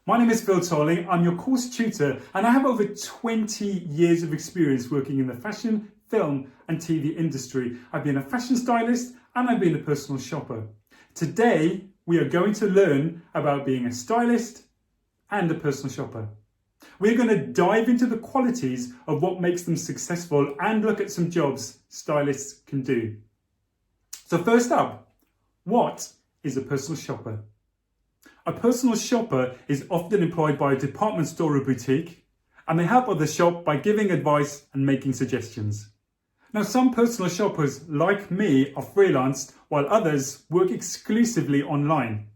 My name is Versatility, I'm your course tutor, and I have over 20 years of experience working in the fashion, film and TV industry. I've been a fashion stylist and I've been a personal shopper. Today, we are going to learn about being a stylist and a personal shopper. We're going to dive into the qualities of what makes them successful and look at some jobs stylists can do. So first up, what is a personal shopper? A personal shopper is often employed by a department store or boutique, and they help others shop by giving advice and making suggestions. Now, some personal shoppers, like me, are freelanced, while others work exclusively online.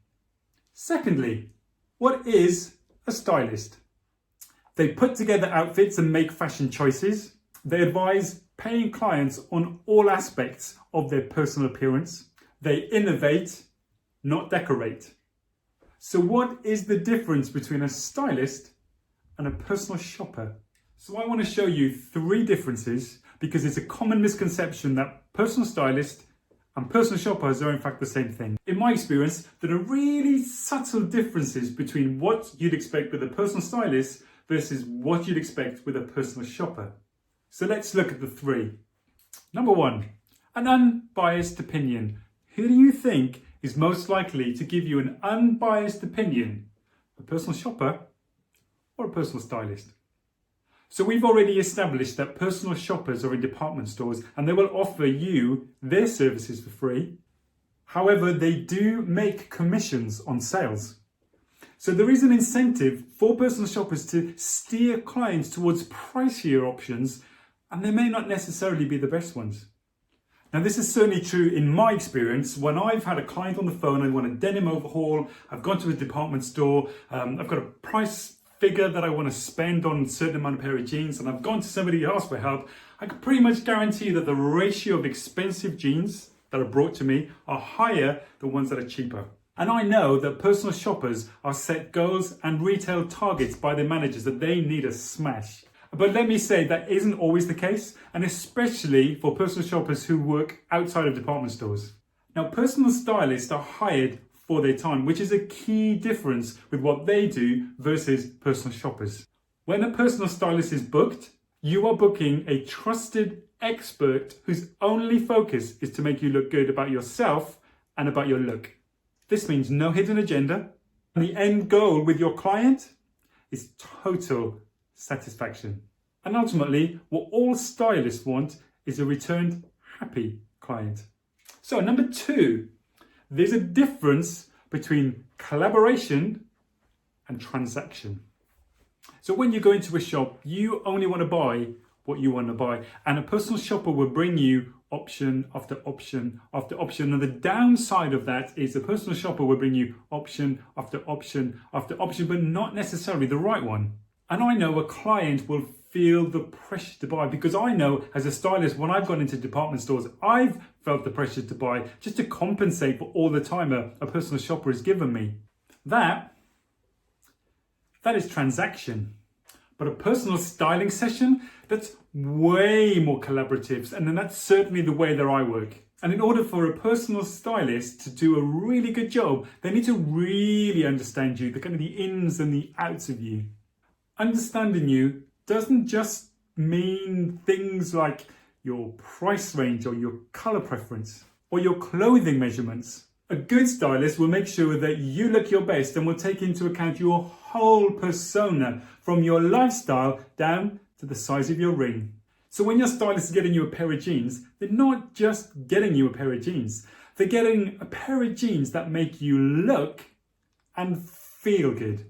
Secondly, what is a stylist? They put together outfits and make fashion choices. They advise paying clients on all aspects of their personal appearance. They innovate, not decorate. So what is the difference between a stylist and a personal shopper? So I want to show you three differences because it's a common misconception that personal stylist and personal shoppers are in fact the same thing. In my experience, there are really subtle differences between what you'd expect with a personal stylist versus what you'd expect with a personal shopper. So let's look at the three. Number one, an unbiased opinion. Who do you think is most likely to give you an unbiased opinion? A personal shopper or a personal stylist? So we've already established that personal shoppers are in department stores and they will offer you their services for free. However, they do make commissions on sales. So there is an incentive for personal shoppers to steer clients towards pricier options, and they may not necessarily be the best ones. Now, this is certainly true in my experience. When I've had a client on the phone, I want a denim overhaul, I've gone to a department store, I've got a price figure that I want to spend on a certain amount of pair of jeans, and I've gone to somebody who asked for help, I can pretty much guarantee that the ratio of expensive jeans that are brought to me are higher than ones that are cheaper. And I know that personal shoppers are set goals and retail targets by their managers that they need to smash. But let me say that isn't always the case, and especially for personal shoppers who work outside of department stores. Now, personal stylists are hired for their time, which is a key difference with what they do versus personal shoppers. When a personal stylist is booked, you are booking a trusted expert whose only focus is to make you look good about yourself and about your look. This means no hidden agenda, and the end goal with your client is total satisfaction. And ultimately, what all stylists want is a returned happy client. So number two, there's a difference between collaboration and transaction. So when you go into a shop, you only want to buy what you want to buy, and a personal shopper will bring you option after option after option. And the downside of that is a personal shopper will bring you option after option after option, but not necessarily the right one. And I know a client will feel the pressure to buy, because I know as a stylist, when I've gone into department stores, I've felt the pressure to buy just to compensate for all the time a personal shopper has given me. That is transaction. But a personal styling session, that's way more collaborative, and then that's certainly the way that I work. And in order for a personal stylist to do a really good job, they need to really understand you, the kind of the ins and the outs of you. Understanding you doesn't just mean things like your price range or your color preference or your clothing measurements. A good stylist will make sure that you look your best and will take into account your whole persona, from your lifestyle down to the size of your ring. So when your stylist is getting you a pair of jeans, they're not just getting you a pair of jeans. They're getting a pair of jeans that make you look and feel good.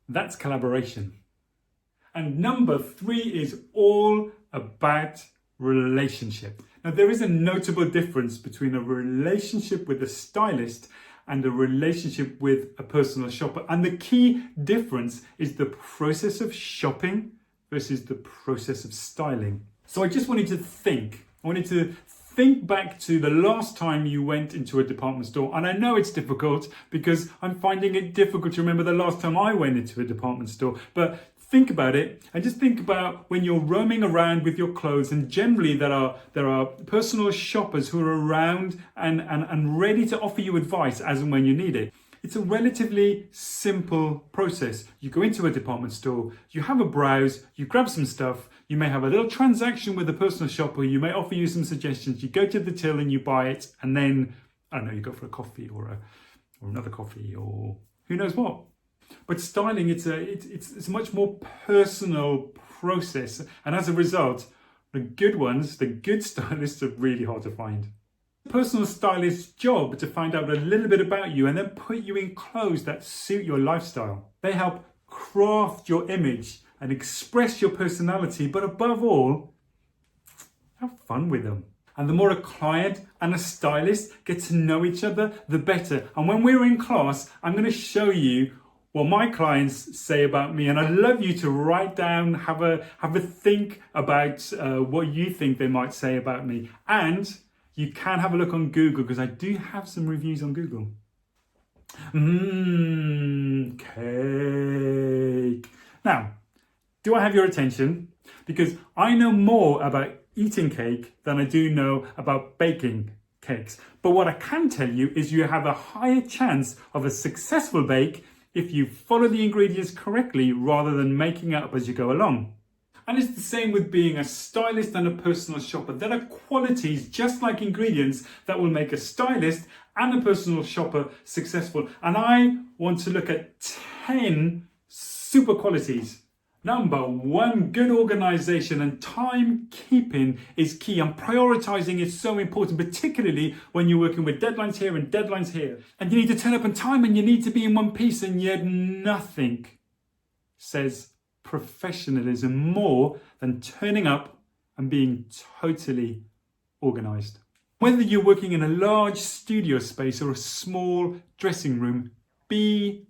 That's collaboration. And number three is all about relationship. Now, there is a notable difference between a relationship with a stylist and a relationship with a personal shopper. And the key difference is the process of shopping versus the process of styling. So I just wanted to think back to the last time you went into a department store. And I know it's difficult because I'm finding it difficult to remember the last time I went into a department store. But think about it, and just think about when you're roaming around with your clothes, and generally there are personal shoppers who are around and ready to offer you advice as and when you need it. It's a relatively simple process. You go into a department store, you have a browse, you grab some stuff, you may have a little transaction with a personal shopper, you may offer you some suggestions, you go to the till and you buy it, and then, I don't know, you go for a coffee or another coffee or who knows what. But styling, it's a much more personal process, and as a result, the good ones, the good stylists, are really hard to find. Personal stylist's job to find out a little bit about you and then put you in clothes that suit your lifestyle. They help craft your image and express your personality, but above all, have fun with them. And the more a client and a stylist get to know each other, the better. And when we're in class, I'm going to show you what my clients say about me, and I'd love you to write down, have a think about what you think they might say about me. And you can have a look on Google, because I do have some reviews on Google. Cake. Now, do I have your attention? Because I know more about eating cake than I do know about baking cakes. But what I can tell you is you have a higher chance of a successful bake if you follow the ingredients correctly rather than making it up as you go along. And it's the same with being a stylist and a personal shopper. There are qualities, just like ingredients, that will make a stylist and a personal shopper successful. And I want to look at 10 super qualities. Number 1, good organization and timekeeping is key, and prioritizing is so important, particularly when you're working with deadlines here and deadlines here. And you need to turn up on time and you need to be in one piece, and yet nothing says professionalism more than turning up and being totally organized. Whether you're working in a large studio space or a small dressing room, be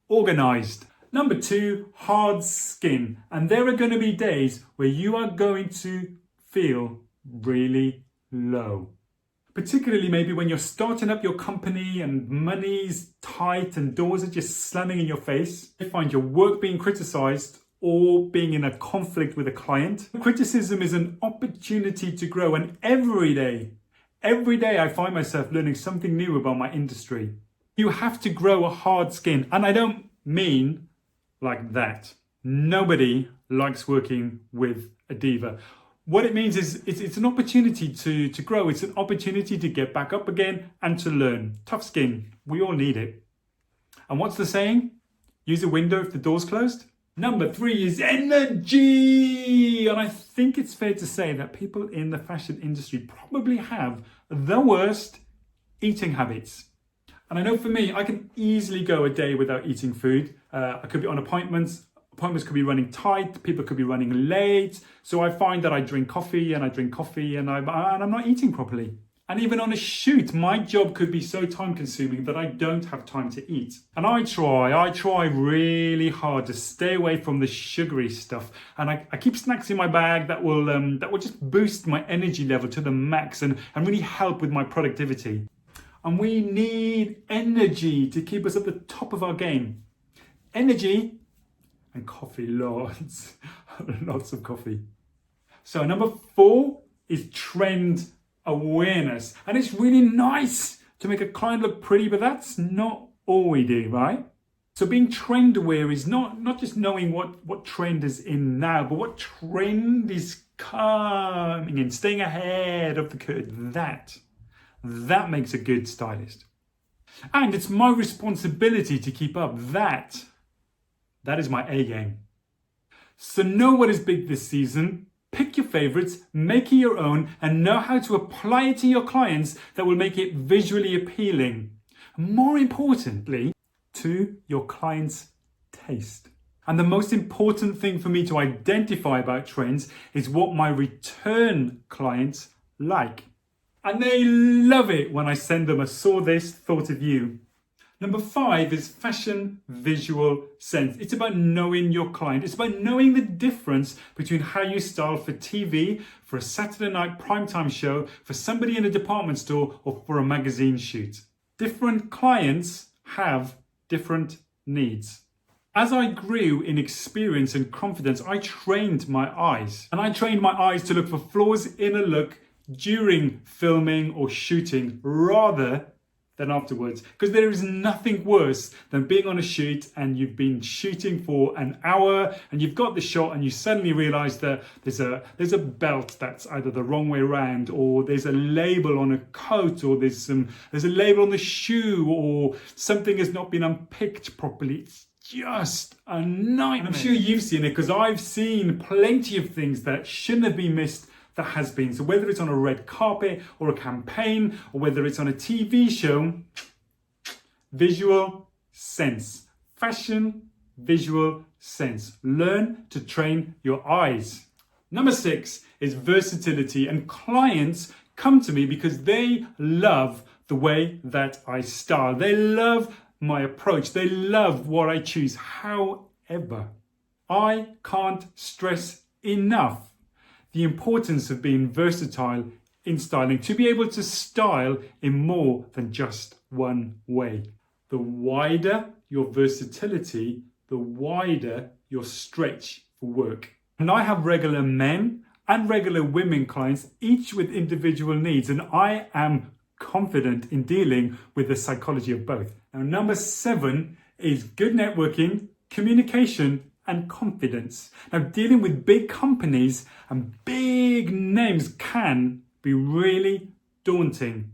organized. Number 2, hard skin. And there are going to be days where you are going to feel really low. Particularly maybe when you're starting up your company and money's tight and doors are just slamming in your face. You find your work being criticized or being in a conflict with a client. Criticism is an opportunity to grow, and every day I find myself learning something new about my industry. You have to grow a hard skin, and I don't mean like that. Nobody likes working with a diva. What it means is it's an opportunity to grow. It's an opportunity to get back up again and to learn. Tough skin, we all need it. And what's the saying? Use a window if the door's closed. Number 3 is energy. And I think it's fair to say that people in the fashion industry probably have the worst eating habits. And I know for me, I can easily go a day without eating food. I could be on appointments. Appointments could be running tight. People could be running late. So I find that I drink coffee and I'm not eating properly. And even on a shoot, my job could be so time consuming that I don't have time to eat. And I try really hard to stay away from the sugary stuff. And I keep snacks in my bag that will just boost my energy level to the max and really help with my productivity. And we need energy to keep us at the top of our game. Energy and coffee, lots of coffee. So number 4 is trend awareness. And it's really nice to make a client look pretty, but that's not all we do, right? So being trend aware is not just knowing what trend is in now, but what trend is coming and staying ahead of the curve. That makes a good stylist. And it's my responsibility to keep up. That is my A game. So know what is big this season, pick your favorites, make it your own, and know how to apply it to your clients that will make it visually appealing. More importantly, to your client's taste. And the most important thing for me to identify about trends is what my return clients like. And they love it when I send them a saw this, thought of you. Number 5 is fashion visual sense. It's about knowing your client. It's about knowing the difference between how you style for TV, for a Saturday night primetime show, for somebody in a department store, or for a magazine shoot. Different clients have different needs. As I grew in experience and confidence, I trained my eyes. And I trained my eyes to look for flaws in a look during filming or shooting rather than afterwards. Because there is nothing worse than being on a shoot and you've been shooting for an hour and you've got the shot and you suddenly realise that there's a belt that's either the wrong way around, or there's a label on a coat, or there's a label on the shoe, or something has not been unpicked properly. It's just a nightmare. I'm sure you've seen it, because I've seen plenty of things that shouldn't have been missed that has been. So whether it's on a red carpet or a campaign, or whether it's on a TV show, visual sense. Fashion, visual sense. Learn to train your eyes. Number 6 is versatility, and clients come to me because they love the way that I style. They love my approach. They love what I choose. However, I can't stress enough the importance of being versatile in styling, to be able to style in more than just one way. The wider your versatility, the wider your stretch for work. And I have regular men and regular women clients, each with individual needs, and I am confident in dealing with the psychology of both. Now, number 7 is good networking, communication, and confidence. Now, dealing with big companies and big names can be really daunting.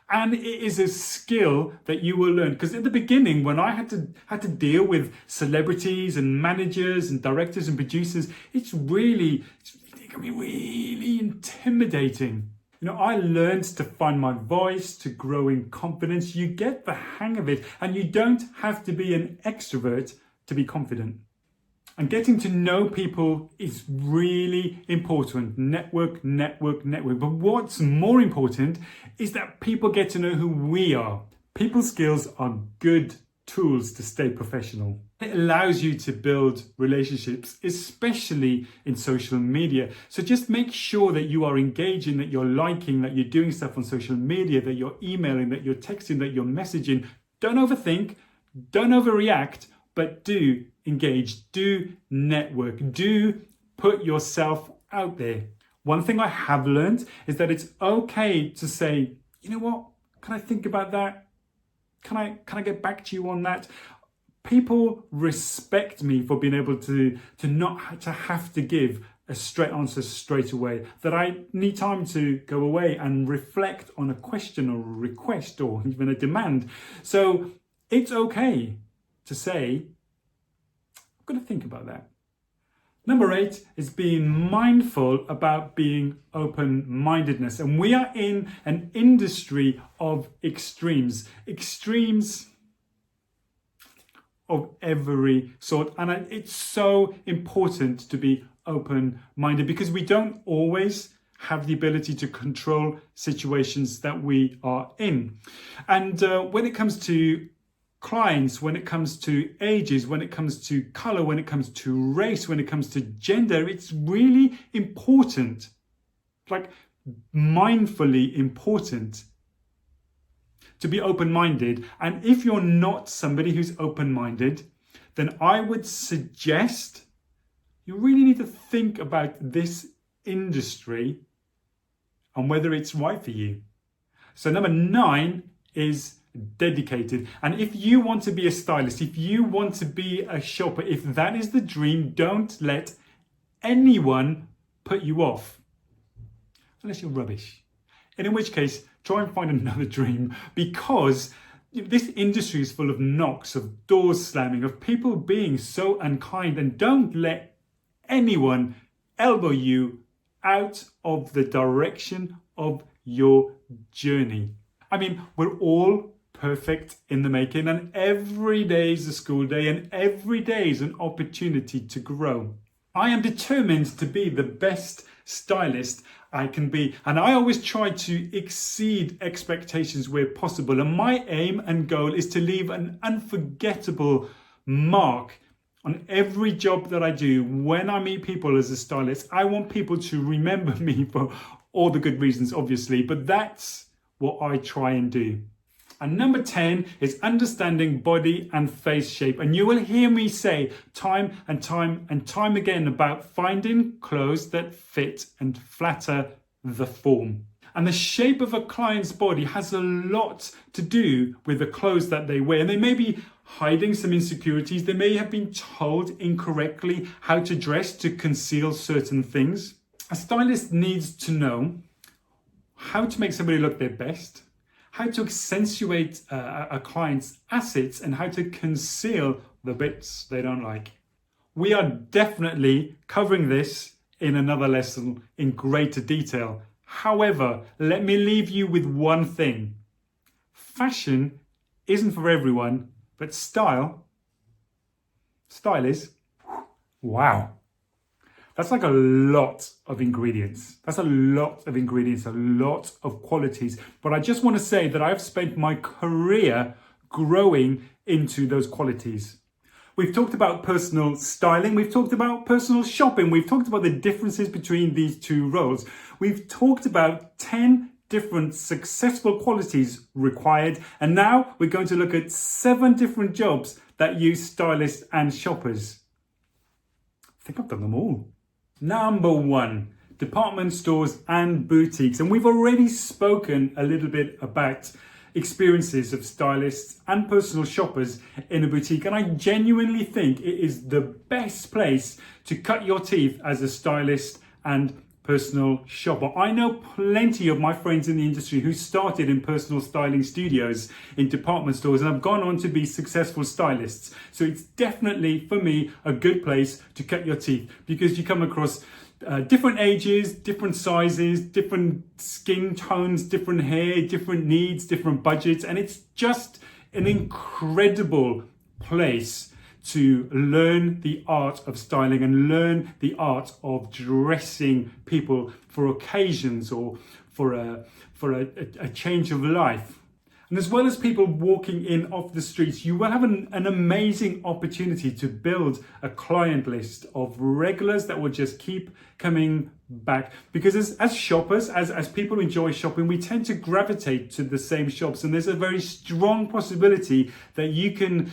And it is a skill that you will learn, because at the beginning, when I had to deal with celebrities and managers and directors and producers, it can be really intimidating. You know, I learned to find my voice, to grow in confidence. You get the hang of it, and you don't have to be an extrovert to be confident. And getting to know people is really important. Network. But what's more important is that people get to know who we are. People skills are good tools to stay professional. It allows you to build relationships, especially in social media. So just make sure that you are engaging, that you're liking, that you're doing stuff on social media, that you're emailing, that you're texting, that you're messaging. Don't overthink, don't overreact, but do engage, do network, do put yourself out there. One thing I have learned is that it's okay to say, you know what, can I think about that? Can I get back to you on that? People respect me for being able to not to have to give a straight answer straight away, that I need time to go away and reflect on a question or a request or even a demand. So it's okay to say, I'm going to think about that. Number 8 is being mindful about being open-mindedness. And we are in an industry of extremes of every sort. And it's so important to be open-minded, because we don't always have the ability to control situations that we are in. And when it comes to clients, when it comes to ages, when it comes to color, when it comes to race, when it comes to gender, it's really important, like mindfully important, to be open-minded. And if you're not somebody who's open-minded, then I would suggest you really need to think about this industry and whether it's right for you. So number 9 is dedicated. And if you want to be a stylist, if you want to be a shopper, if that is the dream, don't let anyone put you off, unless you're rubbish, and in which case try and find another dream, because this industry is full of knocks, of doors slamming, of people being so unkind. And don't let anyone elbow you out of the direction of your journey. I mean, we're all perfect in the making, and every day is a school day, and every day is an opportunity to grow. I am determined to be the best stylist I can be, and I always try to exceed expectations where possible. And my aim and goal is to leave an unforgettable mark on every job that I do. When I meet people as a stylist, I want people to remember me for all the good reasons, obviously, but that's what I try and do. And number 10 is understanding body and face shape. And you will hear me say time and time again about finding clothes that fit and flatter the form. And the shape of a client's body has a lot to do with the clothes that they wear. And they may be hiding some insecurities. They may have been told incorrectly how to dress to conceal certain things. A stylist needs to know how to make somebody look their best, how to accentuate a client's assets, and how to conceal the bits they don't like. We are definitely covering this in another lesson in greater detail. However, let me leave you with one thing. Fashion isn't for everyone, but style is, wow. That's like a lot of ingredients. That's a lot of ingredients, a lot of qualities. But I just want to say that I've spent my career growing into those qualities. We've talked about personal styling. We've talked about personal shopping. We've talked about the differences between these two roles. We've talked about 10 different successful qualities required. And now we're going to look at 7 different jobs that use stylists and shoppers. I think I've done them all. Number 1, department stores and boutiques. And we've already spoken a little bit about experiences of stylists and personal shoppers in a boutique. And I genuinely think it is the best place to cut your teeth as a stylist and personal shopper. I know plenty of my friends in the industry who started in personal styling studios in department stores and have gone on to be successful stylists. So it's definitely, for me, a good place to cut your teeth because you come across different ages, different sizes, different skin tones, different hair, different needs, different budgets. And it's just an incredible place to learn the art of styling and learn the art of dressing people for occasions or for a change of life. And as well as people walking in off the streets, you will have an amazing opportunity to build a client list of regulars that will just keep coming back. Because as shoppers, as people who enjoy shopping, we tend to gravitate to the same shops. And there's a very strong possibility that you can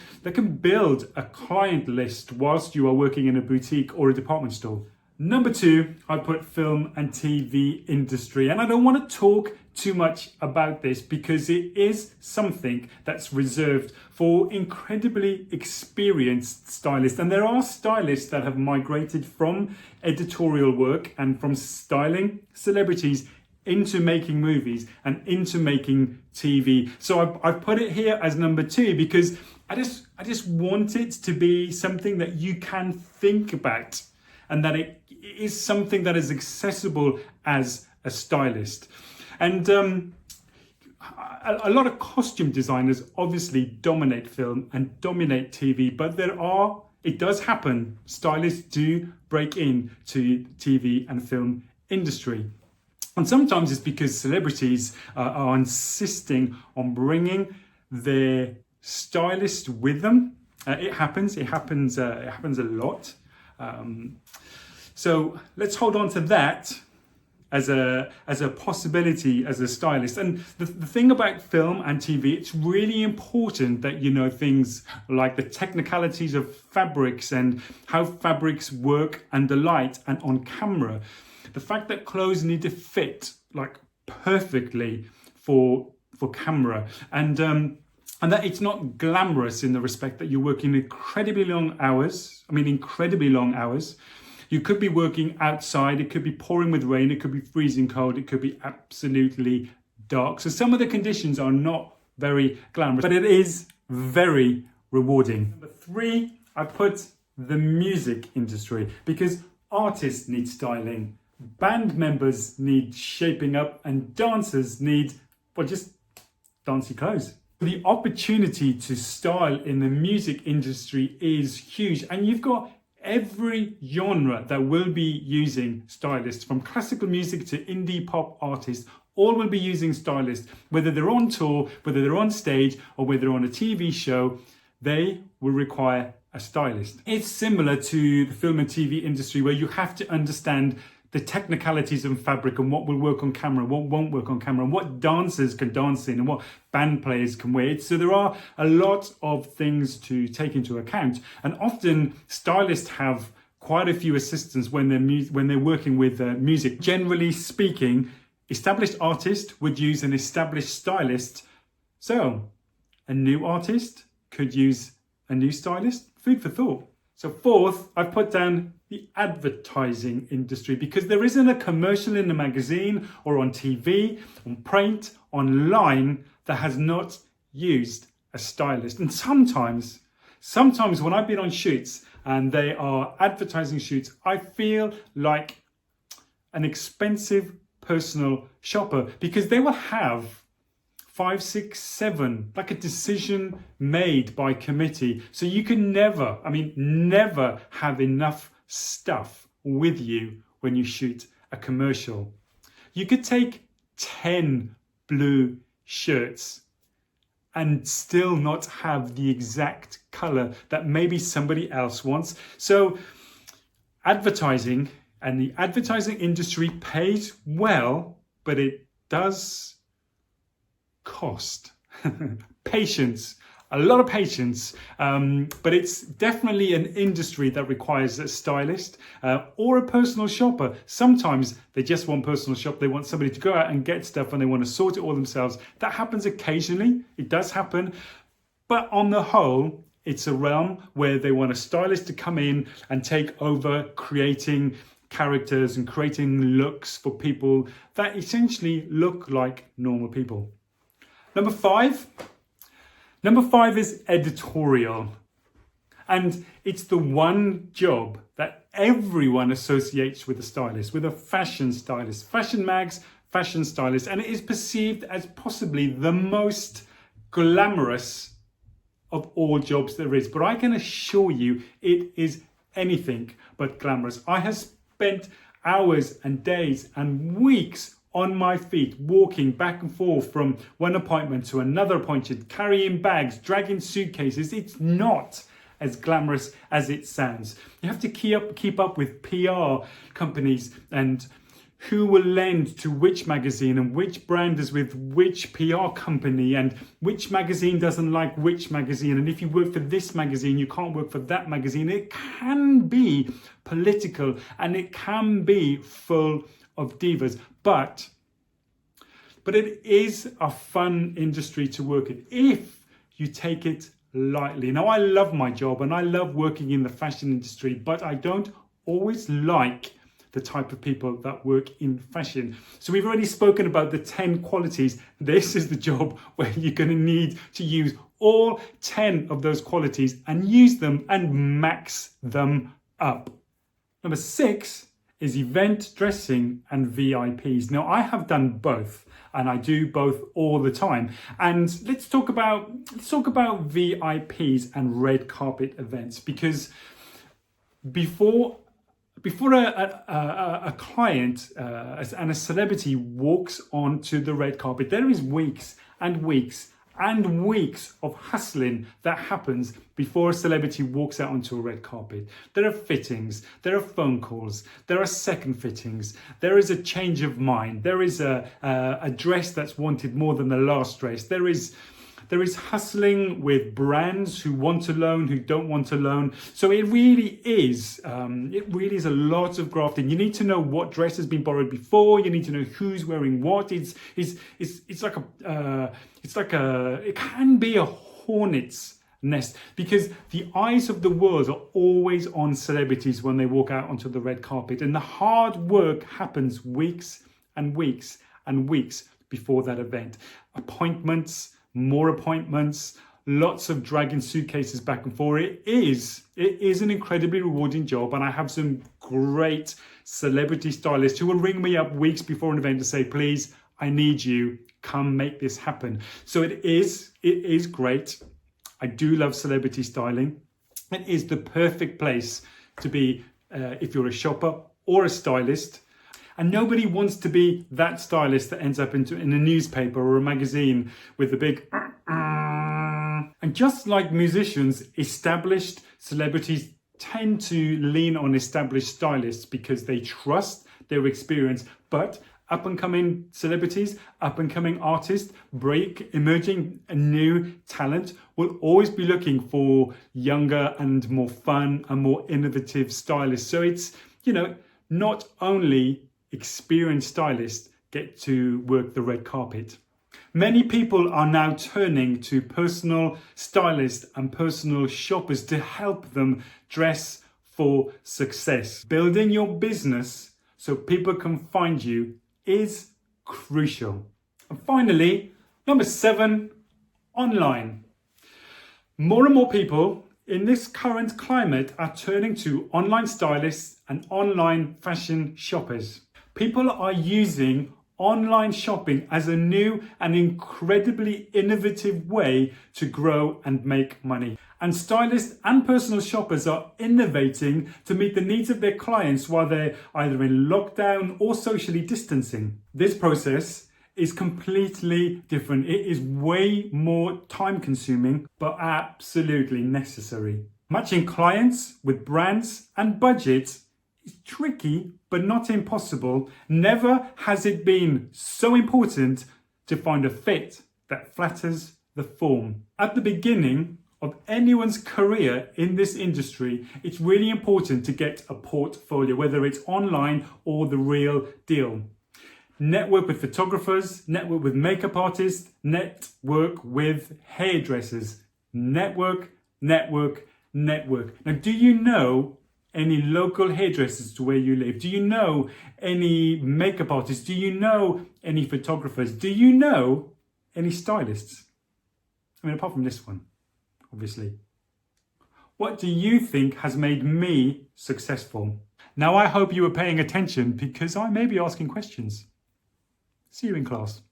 build a client list whilst you are working in a boutique or a department store. Number 2, I put film and TV industry. And I don't want to talk too much about this because it is something that's reserved for incredibly experienced stylists. And there are stylists that have migrated from editorial work and from styling celebrities into making movies and into making TV. So I've put it here as number 2 because I just want it to be something that you can think about and that it is something that is accessible as a stylist. And a lot of costume designers obviously dominate film and dominate TV, but it does happen. Stylists do break into TV and film industry. And sometimes it's because celebrities are insisting on bringing their stylist with them. It happens a lot. So let's hold on to that as a possibility as a stylist. And the thing about film and TV, it's really important that you know things like the technicalities of fabrics and how fabrics work under light and on camera. The fact that clothes need to fit like perfectly for camera, and that it's not glamorous in the respect that you're working incredibly long hours. You could be working outside, it could be pouring with rain, it could be freezing cold, it could be absolutely dark. So some of the conditions are not very glamorous, but it is very rewarding. Number 3, I put the music industry because artists need styling, band members need shaping up, and dancers need, well, just dancey clothes. The opportunity to style in the music industry is huge, and you've got every genre that will be using stylists, from classical music to indie pop artists, all will be using stylists, whether they're on tour, whether they're on stage, or whether they're on a TV show, they will require a stylist. It's similar to the film and TV industry where you have to understand the technicalities of fabric and what will work on camera, what won't work on camera, and what dancers can dance in and what band players can wear. So there are a lot of things to take into account. And often stylists have quite a few assistants when they're working with music. Generally speaking, established artist would use an established stylist. So a new artist could use a new stylist. Food for thought. So fourth, I've put down the advertising industry, because there isn't a commercial in a magazine or on TV, on print, online that has not used a stylist. And sometimes when I've been on shoots and they are advertising shoots, I feel like an expensive personal shopper, because they will have 5, 6, 7, like a decision made by committee. So you can never have enough stuff with you when you shoot a commercial. You could take 10 blue shirts and still not have the exact color that maybe somebody else wants. So advertising and the advertising industry pays well, but it does cost patience, a lot of patience, but it's definitely an industry that requires a stylist or a personal shopper. Sometimes they just want personal shop, they want somebody to go out and get stuff and they want to sort it all themselves. That happens occasionally, it does happen, but on the whole it's a realm where they want a stylist to come in and take over creating characters and creating looks for people that essentially look like normal people. Number five is editorial. And it's the one job that everyone associates with a stylist, with a fashion stylist, fashion mags, fashion stylist. And it is perceived as possibly the most glamorous of all jobs there is. But I can assure you it is anything but glamorous. I have spent hours and days and weeks on my feet, walking back and forth from one appointment to another appointment, carrying bags, dragging suitcases. It's not as glamorous as it sounds. You have to keep up with PR companies and who will lend to which magazine and which brand is with which PR company and which magazine doesn't like which magazine. And if you work for this magazine, you can't work for that magazine. It can be political and it can be full of divas, but it is a fun industry to work in if you take it lightly. Now, I love my job and I love working in the fashion industry, but I don't always like the type of people that work in fashion. So we've already spoken about the 10 qualities. This is the job where you're going to need to use all 10 of those qualities and use them and max them up. Number 6 is event dressing and VIPs. Now, I have done both and I do both all the time. And let's talk about VIPs and red carpet events, because before a client and a celebrity walks onto the red carpet, there is weeks and weeks and weeks of hustling that happens before a celebrity walks out onto a red carpet. There are fittings, there are phone calls, there are second fittings, there is a change of mind, there is a dress that's wanted more than the last dress, there is hustling with brands who want to loan, who don't want to loan. So it really is a lot of grafting. You need to know what dress has been borrowed before. You need to know who's wearing what. It can be a hornet's nest, because the eyes of the world are always on celebrities when they walk out onto the red carpet, and the hard work happens weeks and weeks and weeks before that event. Appointments, more appointments, lots of dragging suitcases back and forth. It is an incredibly rewarding job, and I have some great celebrity stylists who will ring me up weeks before an event to say, please, I need you, come make this happen. So it is great. I do love celebrity styling. It is the perfect place to be if you're a shopper or a stylist. And nobody wants to be that stylist that ends up in a newspaper or a magazine with the big... And just like musicians, established celebrities tend to lean on established stylists because they trust their experience. But up-and-coming celebrities, up-and-coming artists, emerging new talent will always be looking for younger and more fun and more innovative stylists. So it's, not only experienced stylists get to work the red carpet. Many people are now turning to personal stylists and personal shoppers to help them dress for success. Building your business so people can find you is crucial. And finally, number 7, online. More and more people in this current climate are turning to online stylists and online fashion shoppers. People are using online shopping as a new and incredibly innovative way to grow and make money. And stylists and personal shoppers are innovating to meet the needs of their clients while they're either in lockdown or socially distancing. This process is completely different. It is way more time consuming, but absolutely necessary. Matching clients with brands and budgets is tricky, but not impossible. Never has it been so important to find a fit that flatters the form. At the beginning of anyone's career in this industry, it's really important to get a portfolio, whether it's online or the real deal. Network with photographers, network with makeup artists, network with hairdressers. Network, network, network. Now, do you know any local hairdressers to where you live? Do you know any makeup artists? Do you know any photographers? Do you know any stylists? I mean, apart from this one, obviously. What do you think has made me successful? Now, I hope you were paying attention because I may be asking questions. See you in class.